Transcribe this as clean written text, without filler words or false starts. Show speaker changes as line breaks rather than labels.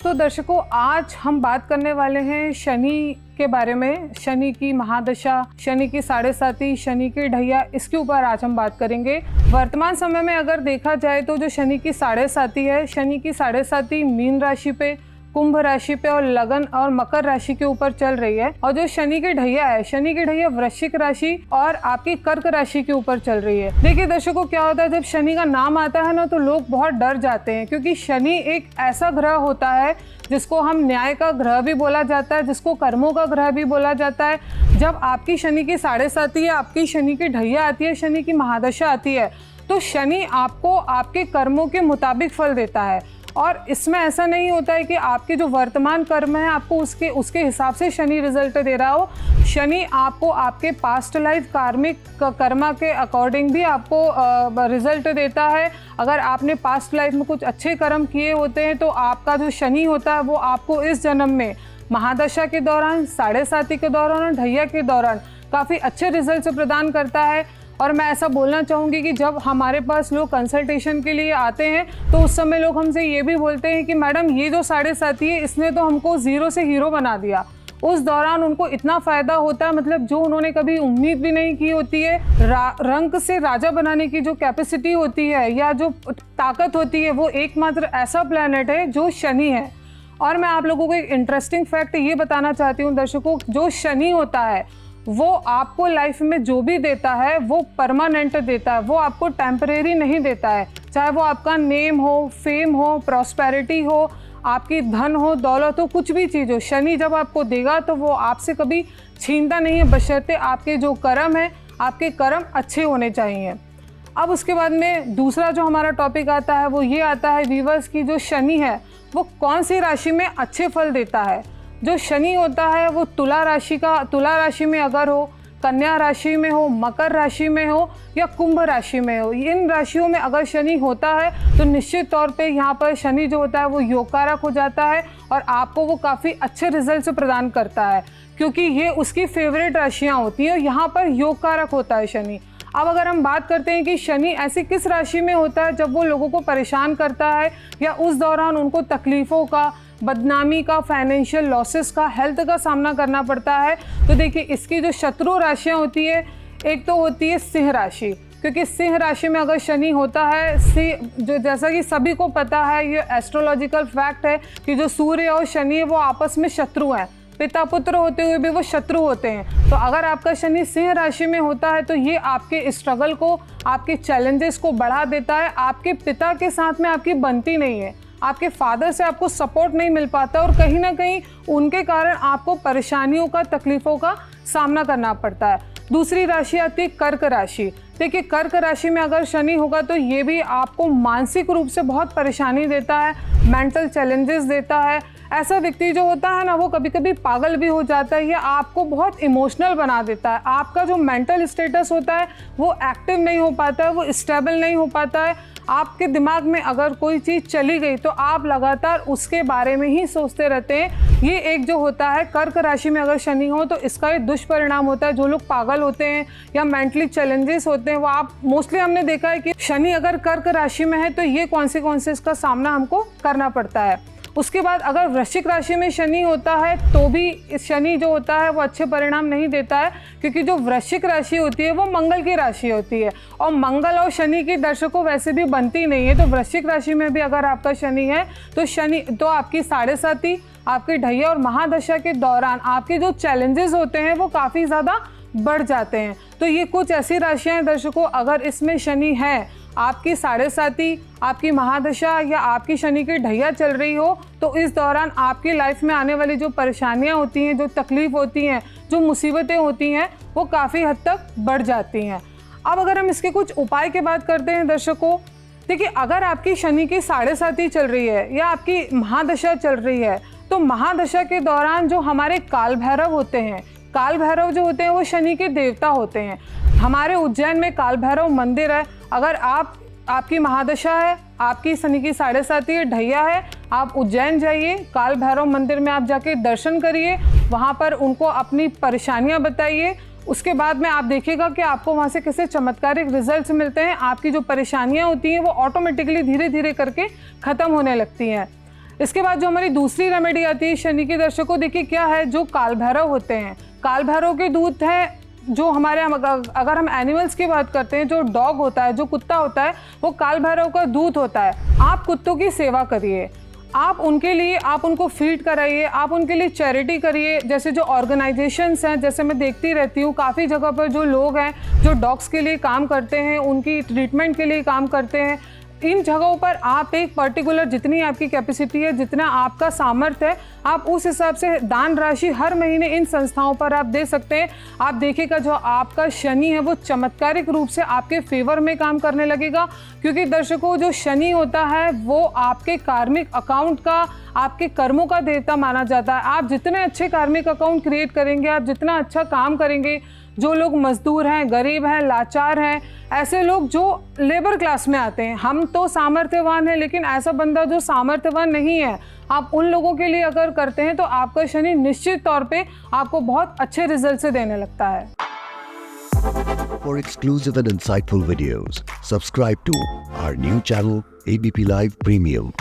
तो दर्शकों, आज हम बात करने वाले हैं शनि के बारे में। शनि की महादशा, शनि की साढ़े साती, शनि की ढैया, इसके ऊपर आज हम बात करेंगे। वर्तमान समय में अगर देखा जाए तो जो शनि की साढ़े साती है, शनि की साढ़े साती मीन राशि पे, कुंभ राशि पे और लगन और मकर राशि के ऊपर चल रही है। और जो शनि की ढैया है, शनि की ढैया वृश्चिक राशि और आपकी कर्क राशि के ऊपर चल रही है। देखिए दर्शकों, क्या होता है जब शनि का नाम आता है ना, तो लोग बहुत डर जाते हैं, क्योंकि शनि एक ऐसा ग्रह होता है जिसको हम न्याय का ग्रह भी बोला जाता है, जिसको कर्मों का ग्रह भी बोला जाता है। जब आपकी शनि की साढ़े साती है, आपकी शनि की ढैया आती है, शनि की महादशा आती है, तो शनि आपको आपके कर्मों के मुताबिक फल देता है। और इसमें ऐसा नहीं होता है कि आपके जो वर्तमान कर्म है आपको उसके हिसाब से शनि रिजल्ट दे रहा हो। शनि आपको आपके पास्ट लाइफ कार्मिक कर्मा के अकॉर्डिंग भी आपको रिजल्ट देता है। अगर आपने पास्ट लाइफ में कुछ अच्छे कर्म किए होते हैं तो आपका जो शनि होता है वो आपको इस जन्म में महादशा के दौरान, साढ़े साती के दौरान और ढैया के दौरान काफ़ी अच्छे रिजल्ट प्रदान करता है। और मैं ऐसा बोलना चाहूँगी कि जब हमारे पास लोग कंसल्टेशन के लिए आते हैं तो उस समय लोग हमसे ये भी बोलते हैं कि मैडम ये जो साढ़े साती है इसने तो हमको ज़ीरो से हीरो बना दिया। उस दौरान उनको इतना फ़ायदा होता है, मतलब जो उन्होंने कभी उम्मीद भी नहीं की होती है। रंक से राजा बनाने की जो कैपेसिटी होती है या जो ताकत होती है, वो एकमात्र ऐसा प्लैनेट है जो शनि है। और मैं आप लोगों को एक इंटरेस्टिंग फैक्ट ये बताना चाहती हूँ दर्शकों, जो शनि होता है वो आपको लाइफ में जो भी देता है वो परमानेंट देता है, वो आपको टेम्परेरी नहीं देता है। चाहे वो आपका नेम हो, फेम हो, प्रॉस्पेरिटी हो, आपकी धन हो, दौलत हो, कुछ भी चीज़ हो, शनि जब आपको देगा तो वो आपसे कभी छीनता नहीं है, बशर्ते आपके जो कर्म है, आपके कर्म अच्छे होने चाहिए। अब उसके बाद में दूसरा जो हमारा टॉपिक आता है वो ये आता है व्यूअर्स की जो शनि है वो कौन सी राशि में अच्छे फल देता है। जो शनि होता है वो तुला राशि में अगर हो, कन्या राशि में हो, मकर राशि में हो या कुंभ राशि में हो, इन राशियों में अगर शनि होता है तो निश्चित तौर पे यहाँ पर शनि जो होता है वो योगकारक हो जाता है और आपको वो काफ़ी अच्छे रिजल्ट प्रदान करता है, क्योंकि ये उसकी फेवरेट राशियाँ होती हैं और यहाँ पर योगकारक होता है शनि। अब अगर हम बात करते हैं कि शनि ऐसी किस राशि में होता है जब वो लोगों को परेशान करता है या उस दौरान उनको तकलीफ़ों का, बदनामी का, फाइनेंशियल लॉसेस का, हेल्थ का सामना करना पड़ता है, तो देखिए इसकी जो शत्रु राशियां होती है, एक तो होती है सिंह राशि, क्योंकि सिंह राशि में अगर शनि होता है, जो जैसा कि सभी को पता है, ये एस्ट्रोलॉजिकल फैक्ट है कि जो सूर्य और शनि है वो आपस में शत्रु हैं, पिता पुत्र होते हुए भी वो शत्रु होते हैं। तो अगर आपका शनि सिंह राशि में होता है तो ये आपके स्ट्रगल को, आपके चैलेंजेस को बढ़ा देता है। आपके पिता के साथ में आपकी बनती नहीं है, आपके फादर से आपको सपोर्ट नहीं मिल पाता और कहीं ना कहीं उनके कारण आपको परेशानियों का, तकलीफ़ों का सामना करना पड़ता है। दूसरी राशि आती है कर्क राशि। देखिए कर्क राशि में अगर शनि होगा तो ये भी आपको मानसिक रूप से बहुत परेशानी देता है, मेंटल चैलेंजेस देता है। ऐसा व्यक्ति जो होता है ना वो कभी कभी पागल भी हो जाता है या आपको बहुत इमोशनल बना देता है। आपका जो मेंटल स्टेटस होता है वो एक्टिव नहीं हो पाता है, वो स्टेबल नहीं हो पाता है। आपके दिमाग में अगर कोई चीज़ चली गई तो आप लगातार उसके बारे में ही सोचते रहते हैं। ये एक जो होता है कर्क राशि में अगर शनि हो तो इसका एक दुष्परिणाम होता है। जो लोग पागल होते हैं या मेंटली चैलेंजेस होते हैं वो आप मोस्टली हमने देखा है कि शनि अगर कर्क राशि में है तो ये कॉन्सिक्वेंसेस का सामना हमको करना पड़ता है। उसके बाद अगर वृश्चिक राशि में शनि होता है तो भी शनि जो होता है वो अच्छे परिणाम नहीं देता है, क्योंकि जो वृश्चिक राशि होती है वो मंगल की राशि होती है और मंगल और शनि की दर्शकों वैसे भी बनती नहीं है। तो वृश्चिक राशि में भी अगर आपका शनि है तो आपकी साढ़े साती, आपकी ढैया और महादशा के दौरान आपके जो चैलेंजेस होते हैं वो काफ़ी ज़्यादा बढ़ जाते हैं। तो ये कुछ ऐसी राशियाँ हैं दर्शकों, अगर इसमें शनि है, आपकी साढ़े साती, आपकी महादशा या आपकी शनि की ढैया चल रही हो तो इस दौरान आपकी लाइफ में आने वाली जो परेशानियां होती हैं, जो तकलीफ़ होती हैं, जो मुसीबतें होती हैं वो काफ़ी हद तक बढ़ जाती हैं। अब अगर हम इसके कुछ उपाय की बात करते हैं दर्शकों, देखिए अगर आपकी शनि की साढ़े साती चल रही है या आपकी महादशा चल रही है तो महादशा के दौरान जो हमारे काल भैरव होते हैं, काल भैरव जो होते हैं वो शनि के देवता होते हैं। हमारे उज्जैन में काल भैरव मंदिर है। अगर आपकी महादशा है, आपकी शनि की साढ़े साती है, ढैया है, आप उज्जैन जाइए, काल भैरव मंदिर में आप जाके दर्शन करिए, वहाँ पर उनको अपनी परेशानियाँ बताइए। उसके बाद में आप देखिएगा कि आपको वहाँ से कैसे चमत्कारिक रिजल्ट्स मिलते हैं। आपकी जो परेशानियाँ होती हैं वो ऑटोमेटिकली धीरे धीरे करके ख़त्म होने लगती हैं। इसके बाद जो हमारी दूसरी रेमेडी आती है शनि के दर्शकों, देखिए क्या है, जो काल भैरव होते हैं, काल भैरव के दूत है जो हमारे, अगर हम एनिमल्स की बात करते हैं, जो डॉग होता है, जो कुत्ता होता है, वो काल भैरव का दूत होता है। आप कुत्तों की सेवा करिए, आप उनके लिए, आप उनको फीड कराइए, आप उनके लिए चैरिटी करिए। जैसे जो ऑर्गेनाइजेशंस हैं, जैसे मैं देखती रहती हूँ काफ़ी जगह पर जो लोग हैं जो डॉग्स के लिए काम करते हैं, उनकी ट्रीटमेंट के लिए काम करते हैं, इन जगहों पर आप एक पर्टिकुलर, जितनी आपकी कैपेसिटी है, जितना आपका सामर्थ्य है, आप उस हिसाब से दान राशि हर महीने इन संस्थाओं पर आप दे सकते हैं। आप देखिएगा जो आपका शनि है वो चमत्कारिक रूप से आपके फेवर में काम करने लगेगा, क्योंकि दर्शकों जो शनि होता है वो आपके कार्मिक अकाउंट का, आपके कर्मों का देवता माना जाता है। आप जितने अच्छे कार्मिक अकाउंट क्रिएट करेंगे, आप जितना अच्छा काम करेंगे, जो लोग मजदूर हैं, गरीब हैं, लाचार हैं, ऐसे लोग जो लेबर क्लास में आते हैं, हम तो सामर्थ्यवान हैं, लेकिन ऐसा बंदा जो सामर्थ्यवान नहीं है, आप उन लोगों के लिए अगर करते हैं तो आपका शनि निश्चित तौर पे आपको बहुत अच्छे रिजल्ट से देने लगता है।
For exclusive and insightful videos, subscribe to our new channel ABP Live Premium.